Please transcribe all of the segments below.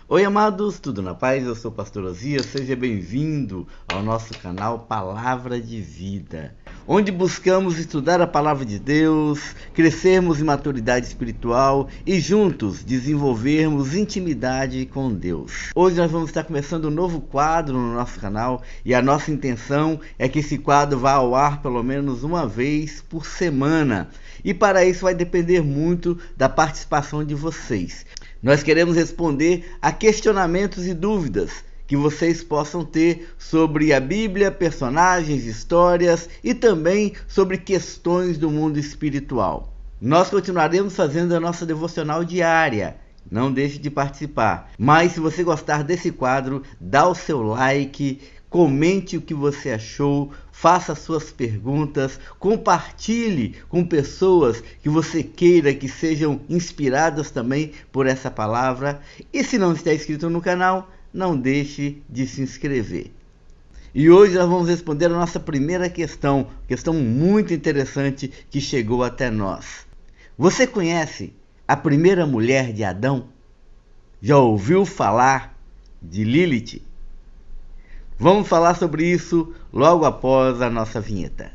Oi, amados, tudo na paz? Eu sou o Pastor Osias, seja bem-vindo ao nosso canal Palavra de Vida, onde buscamos estudar a Palavra de Deus, crescermos em maturidade espiritual e juntos desenvolvermos intimidade com Deus. Hoje nós vamos estar começando um novo quadro no nosso canal e a nossa intenção é que esse quadro vá ao ar pelo menos uma vez por semana. E para isso vai depender muito da participação de vocês. Nós queremos responder a questionamentos e dúvidas que vocês possam ter sobre a Bíblia, personagens, histórias e também sobre questões do mundo espiritual. Nós continuaremos fazendo a nossa devocional diária. Não deixe de participar. Mas se você gostar desse quadro, dá o seu like, comente o que você achou, faça suas perguntas, compartilhe com pessoas que você queira que sejam inspiradas também por essa palavra. E se não está inscrito no canal, não deixe de se inscrever. E hoje nós vamos responder a nossa primeira questão muito interessante que chegou até nós. Você conhece a primeira mulher de Adão? Já ouviu falar de Lilith? Vamos falar sobre isso logo após a nossa vinheta.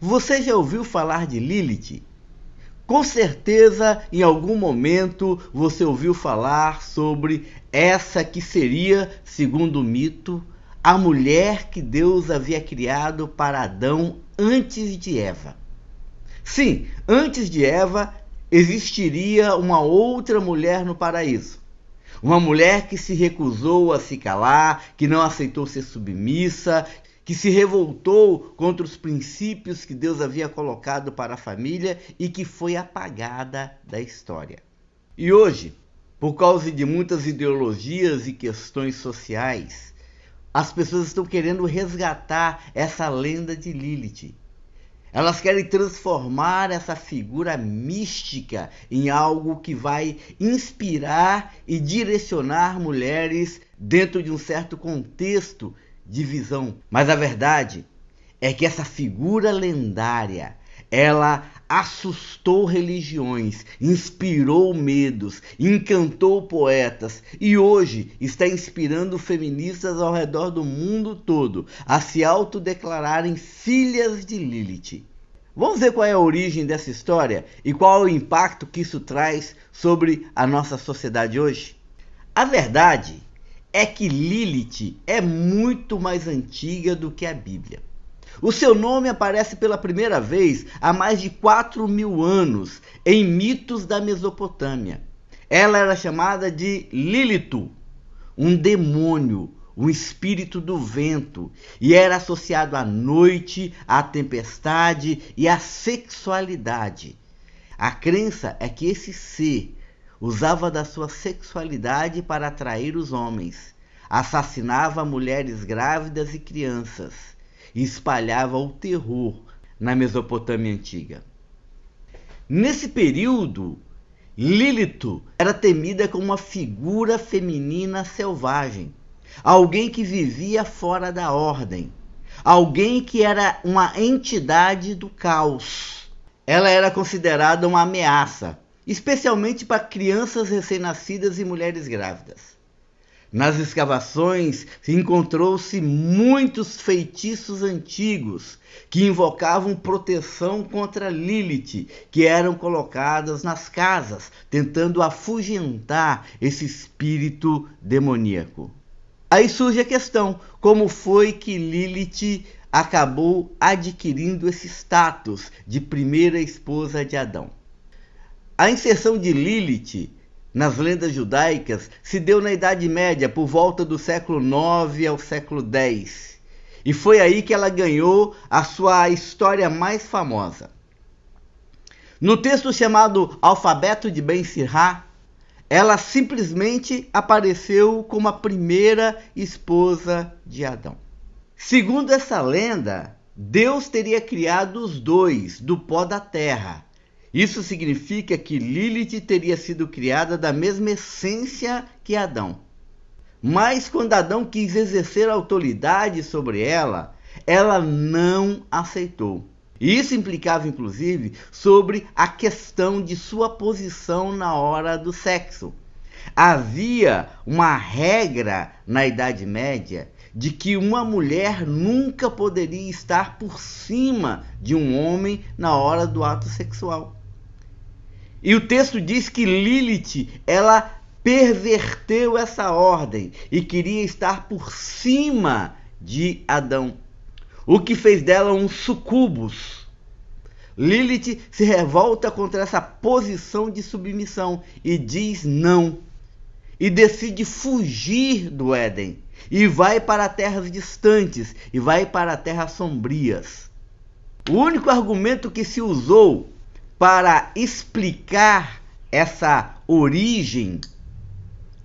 Você já ouviu falar de Lilith? Com certeza, em algum momento, você ouviu falar sobre essa que seria, segundo o mito, a mulher que Deus havia criado para Adão antes de Eva. Sim, antes de Eva, existiria uma outra mulher no paraíso. Uma mulher que se recusou a se calar, que não aceitou ser submissa, que se revoltou contra os princípios que Deus havia colocado para a família e que foi apagada da história. E hoje, por causa de muitas ideologias e questões sociais, as pessoas estão querendo resgatar essa lenda de Lilith. Elas querem transformar essa figura mística em algo que vai inspirar e direcionar mulheres dentro de um certo contexto de visão. Mas a verdade é que essa figura lendária, ela assustou religiões, inspirou medos, encantou poetas e hoje está inspirando feministas ao redor do mundo todo a se autodeclararem filhas de Lilith. Vamos ver qual é a origem dessa história e qual é o impacto que isso traz sobre a nossa sociedade hoje? A verdade é que Lilith é muito mais antiga do que a Bíblia. O seu nome aparece pela primeira vez há mais de 4.000 anos em mitos da Mesopotâmia. Ela era chamada de Lilith, um demônio, um espírito do vento, e era associado à noite, à tempestade e à sexualidade. A crença é que esse ser usava da sua sexualidade para atrair os homens, assassinava mulheres grávidas e crianças e espalhava o terror na Mesopotâmia antiga. Nesse período, Lilith era temida como uma figura feminina selvagem, alguém que vivia fora da ordem, alguém que era uma entidade do caos. Ela era considerada uma ameaça, especialmente para crianças recém-nascidas e mulheres grávidas. Nas escavações encontrou-se muitos feitiços antigos que invocavam proteção contra Lilith, que eram colocadas nas casas, tentando afugentar esse espírito demoníaco. Aí surge a questão: como foi que Lilith acabou adquirindo esse status de primeira esposa de Adão? A inserção de Lilith nas lendas judaicas se deu na Idade Média, por volta do século IX ao século X. E foi aí que ela ganhou a sua história mais famosa. No texto chamado Alfabeto de Ben Sirá, ela simplesmente apareceu como a primeira esposa de Adão. Segundo essa lenda, Deus teria criado os dois do pó da terra Isso significa que Lilith teria sido criada da mesma essência que Adão. Mas quando Adão quis exercer autoridade sobre ela, ela não aceitou. Isso implicava, inclusive, sobre a questão de sua posição na hora do sexo. Havia uma regra na Idade Média de que uma mulher nunca poderia estar por cima de um homem na hora do ato sexual. E o texto diz que Lilith, ela perverteu essa ordem e queria estar por cima de Adão, o que fez dela um sucubus. Lilith se revolta contra essa posição de submissão e diz não. E decide fugir do Éden. E vai para terras distantes. E vai para terras sombrias. O único argumento que se usou para explicar essa origem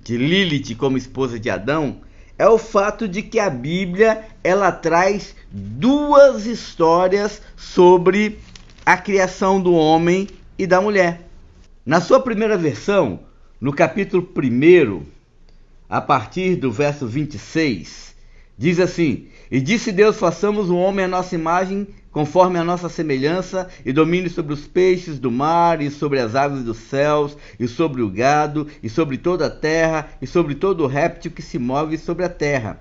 de Lilith como esposa de Adão é o fato de que a Bíblia ela traz duas histórias sobre a criação do homem e da mulher. Na sua primeira versão, no capítulo 1, a partir do verso 26, diz assim: E disse Deus, façamos o homem à nossa imagem, conforme a nossa semelhança, e domine sobre os peixes do mar, e sobre as aves dos céus, e sobre o gado, e sobre toda a terra, e sobre todo o réptil que se move sobre a terra.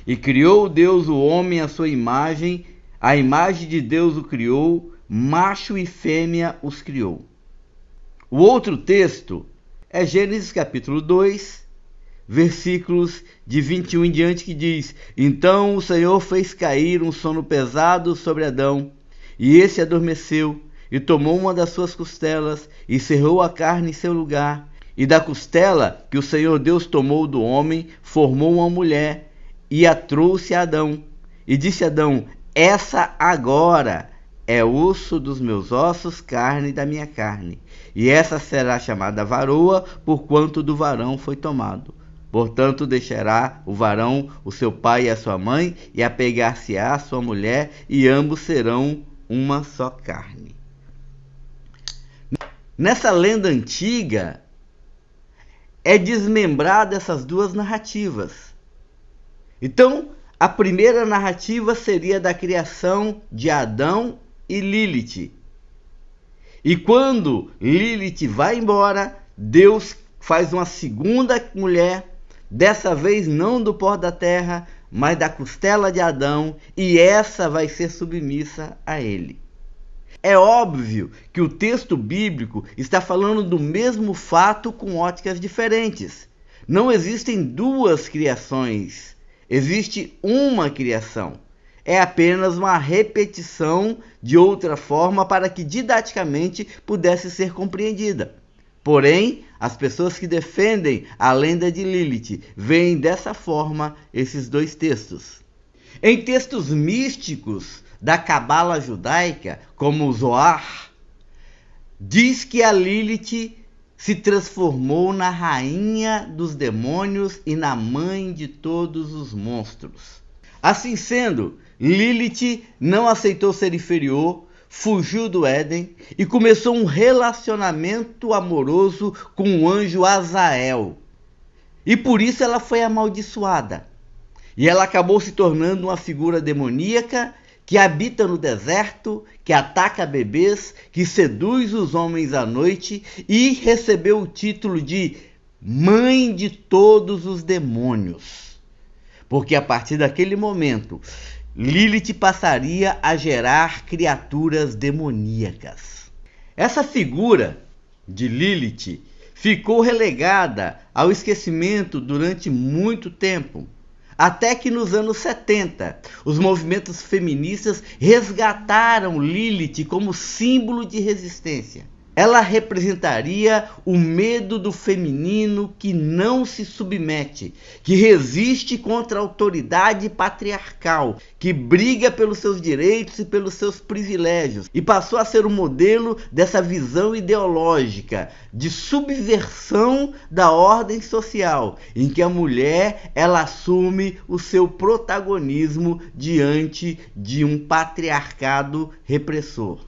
E criou Deus o homem à sua imagem, a imagem de Deus o criou, macho e fêmea os criou. O outro texto é Gênesis capítulo 2, versículos de 21 em diante, que diz: Então o Senhor fez cair um sono pesado sobre Adão, e esse adormeceu, e tomou uma das suas costelas, e cerrou a carne em seu lugar. E da costela que o Senhor Deus tomou do homem, formou uma mulher, e a trouxe a Adão. E disse Adão: Essa agora é osso dos meus ossos, carne da minha carne. E essa será chamada varoa, porquanto do varão foi tomado. Portanto, deixará o varão o seu pai e a sua mãe, e apegar-se-á a sua mulher, e ambos serão uma só carne. Nessa lenda antiga, é desmembrada essas duas narrativas. Então, a primeira narrativa seria da criação de Adão e Lilith. E quando Lilith vai embora, Deus faz uma segunda mulher, dessa vez não do pó da terra, mas da costela de Adão, e essa vai ser submissa a ele. É óbvio que o texto bíblico está falando do mesmo fato com óticas diferentes. Não existem duas criações, existe uma criação. É apenas uma repetição de outra forma para que didaticamente pudesse ser compreendida. Porém, as pessoas que defendem a lenda de Lilith veem dessa forma esses dois textos. Em textos místicos da Cabala judaica, como o Zohar, diz que a Lilith se transformou na rainha dos demônios e na mãe de todos os monstros. Assim sendo, Lilith não aceitou ser inferior, fugiu do Éden e começou um relacionamento amoroso com o anjo Azael. E por isso ela foi amaldiçoada. E ela acabou se tornando uma figura demoníaca que habita no deserto, que ataca bebês, que seduz os homens à noite e recebeu o título de Mãe de todos os demônios. Porque a partir daquele momento, Lilith passaria a gerar criaturas demoníacas. Essa figura de Lilith ficou relegada ao esquecimento durante muito tempo, até que nos anos 70, os movimentos feministas resgataram Lilith como símbolo de resistência. Ela representaria o medo do feminino que não se submete, que resiste contra a autoridade patriarcal, que briga pelos seus direitos e pelos seus privilégios, e passou a ser o modelo dessa visão ideológica de subversão da ordem social, em que a mulher ela assume o seu protagonismo diante de um patriarcado repressor.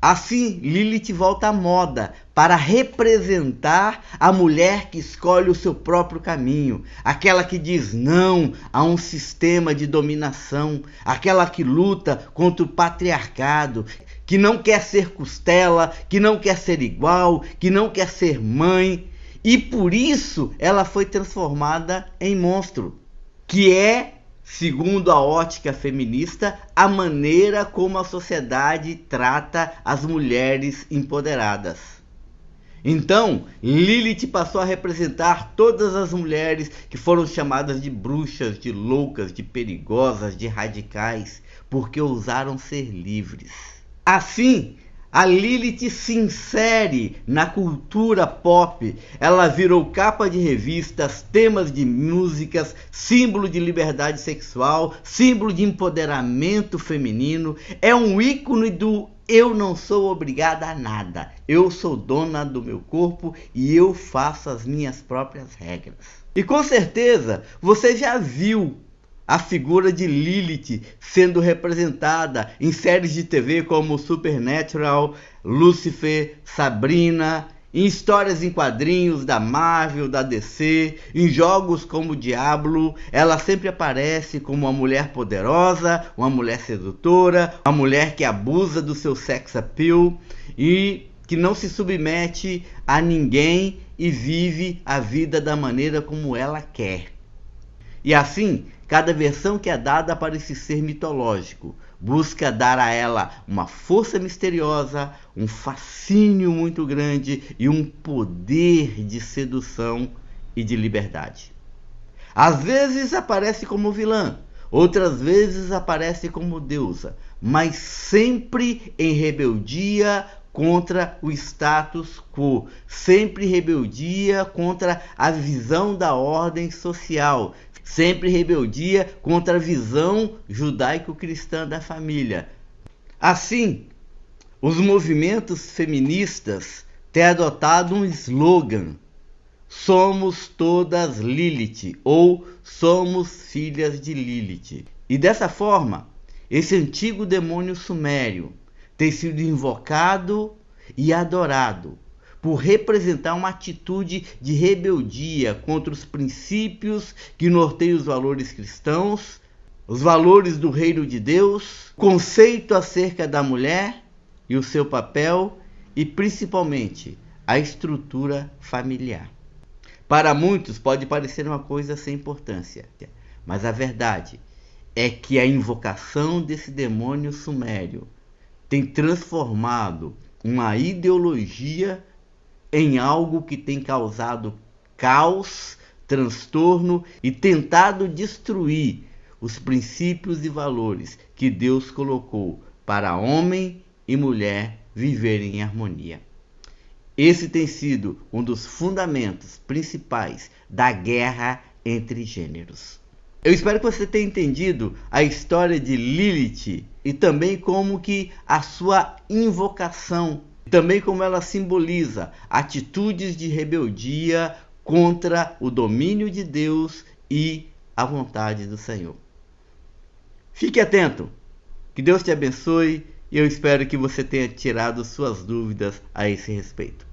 Assim, Lilith volta à moda para representar a mulher que escolhe o seu próprio caminho, aquela que diz não a um sistema de dominação, aquela que luta contra o patriarcado, que não quer ser costela, que não quer ser igual, que não quer ser mãe, e por isso ela foi transformada em monstro, que é, segundo a ótica feminista, a maneira como a sociedade trata as mulheres empoderadas. Então, Lilith passou a representar todas as mulheres que foram chamadas de bruxas, de loucas, de perigosas, de radicais, porque ousaram ser livres. Assim, a Lilith se insere na cultura pop, ela virou capa de revistas, temas de músicas, símbolo de liberdade sexual, símbolo de empoderamento feminino, é um ícone do eu não sou obrigada a nada, eu sou dona do meu corpo e eu faço as minhas próprias regras. E com certeza você já viu a figura de Lilith sendo representada em séries de TV como Supernatural, Lucifer, Sabrina, em histórias em quadrinhos da Marvel, da DC, em jogos como Diablo. Ela sempre aparece como uma mulher poderosa, uma mulher sedutora, uma mulher que abusa do seu sex appeal e que não se submete a ninguém e vive a vida da maneira como ela quer. E assim, cada versão que é dada parece ser mitológico, busca dar a ela uma força misteriosa, um fascínio muito grande e um poder de sedução e de liberdade. Às vezes aparece como vilã, outras vezes aparece como deusa, mas sempre em rebeldia contra o status quo, sempre rebeldia contra a visão da ordem social, sempre rebeldia contra a visão judaico-cristã da família. Assim, os movimentos feministas têm adotado um slogan: somos todas Lilith, ou somos filhas de Lilith. E dessa forma, esse antigo demônio sumério tem sido invocado e adorado por representar uma atitude de rebeldia contra os princípios que norteiam os valores cristãos, os valores do reino de Deus, conceito acerca da mulher e o seu papel e principalmente a estrutura familiar. Para muitos pode parecer uma coisa sem importância, mas a verdade é que a invocação desse demônio sumério tem transformado uma ideologia em algo que tem causado caos, transtorno e tentado destruir os princípios e valores que Deus colocou para homem e mulher viverem em harmonia. Esse tem sido um dos fundamentos principais da guerra entre gêneros. Eu espero que você tenha entendido a história de Lilith e também como que a sua invocação, também como ela simboliza atitudes de rebeldia contra o domínio de Deus e a vontade do Senhor. Fique atento, que Deus te abençoe e eu espero que você tenha tirado suas dúvidas a esse respeito.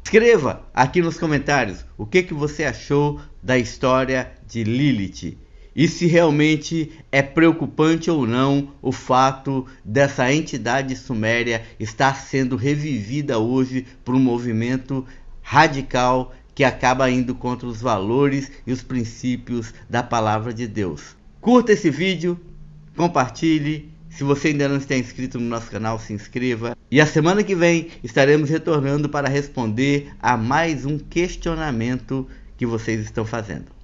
Escreva aqui nos comentários o que você achou da história de Lilith e se realmente é preocupante ou não o fato dessa entidade suméria estar sendo revivida hoje por um movimento radical que acaba indo contra os valores e os princípios da palavra de Deus. Curta esse vídeo, compartilhe. Se você ainda não está inscrito no nosso canal, se inscreva. E a semana que vem estaremos retornando para responder a mais um questionamento que vocês estão fazendo.